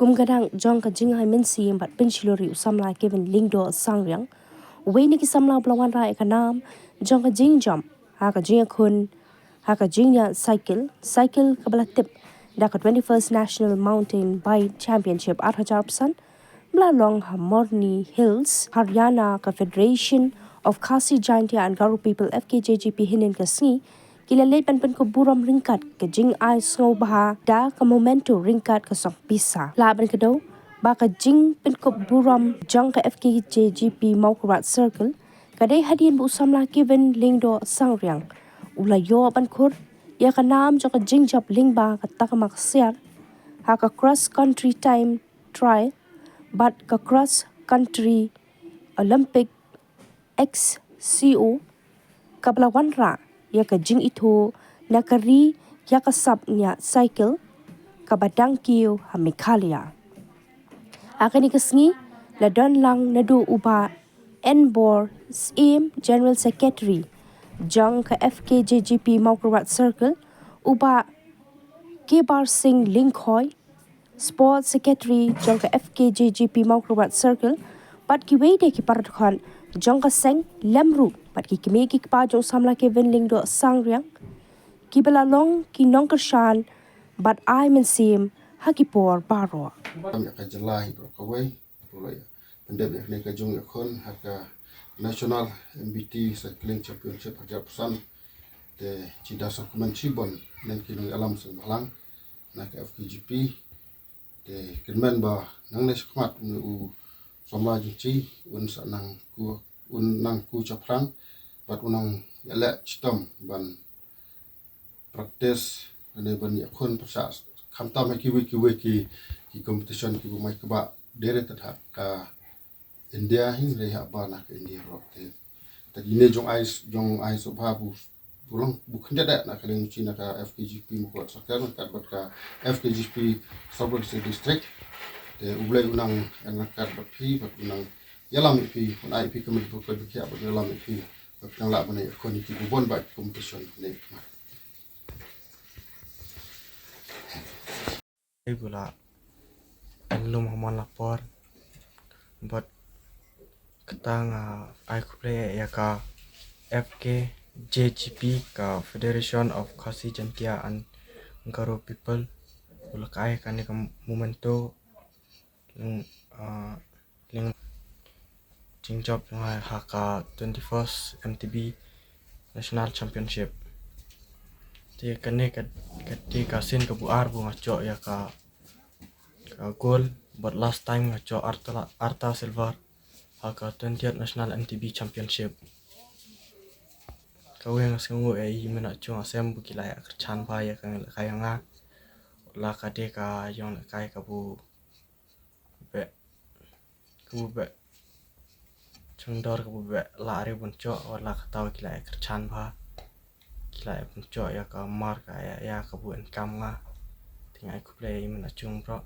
kum gadang jong ka jing hai men si bat penchilori samla Kevin Lyngdoh Sangriang we ni ki samla blawan ra ka nam jong ka jing jump ha ka jing khun ha ka jing ya cycle ka bala tip da ka 21st National Mountain Bike Championship 8,000 bla long Morni Hills Haryana ka Federation of Khasi Jaintia and Garo People FKJGP hinin ka sngi kilale pan ko burom ringkat ke jing ai snow baha da ka momento ringkat ka sok pisa laban ke do ba ka jing ko burom jong ka FKJGP Mawphor Circle kadai hadian bu samla Kevin Lyngdoh Sangriang ula yo pan khur ya ka nam jo ka jing job Lyngba ka takamak siar ha ka cross country time trial but ka cross country Olympic XCO kabla wanra ya ka jing itu nakari ya ka sab nya cycle kabadang kiu hamikalia akani kasngi la don lang naduh uba NBOR SIM General Secretary jong ka FKJGP Mawphor Circle uba kibar sing linkhoi Sports Secretary jong ka FKJGP Mawphor Circle pat ki weide ki paradkhan jong ka seng lemru pat ki kimi ki pa jong samla Kevin Lyngdoh Sangriang ki belalong ki nongsynshar bat ai men sim hakipor baro kami akan jelai berkawai mulai pendek ni ke jong yakon haka National MBT Cycling Championship harja pesan de cida dokumen cibon dan kini alam sahlang nak FKJP de kirmen ba nang nes khmat u somla jinci un sanang ku un nang ku shemphang bat unang yala chitom ban praktis ane ban yakon persa khamta ma ki competition ki mai ka ba dere ta ka India hin re ha ba na ka India ro te tadi ne jong ai so ba bu pulang bukan ada nak kalian Cina ka FKJP mu kuat sorkar kat bat ka FKJP Sabah district te ublai unang anak kat bat pi bat unang yalam pi un ai pi kemen bu ko bi kia bat yalam pi bat nang la bane ko ni ki bon ba competition ne gula belum haman lapor buat ketang ai khlieh ya ka FKJGP ka Federation of Khasi Jaintia and Garo People gula kai kan ka momento ling job ha ka 21st MTB National Championship ti kane ka ti ka sin ka buar bu ngaco ya ka goal but last time ngaco arta silver ha ka 20th National MTB Championship kau yang sengu mena chung asem bu kilai kerchan ba ya kan kaya nga la ka de ka yong kai ka bu be chungdor ka bu be la ri bun cho wala ka taw kilai kerchan ba kilai bun cho ya ka mar ka ya ka bu en kam nga tingai ku play mena chung pro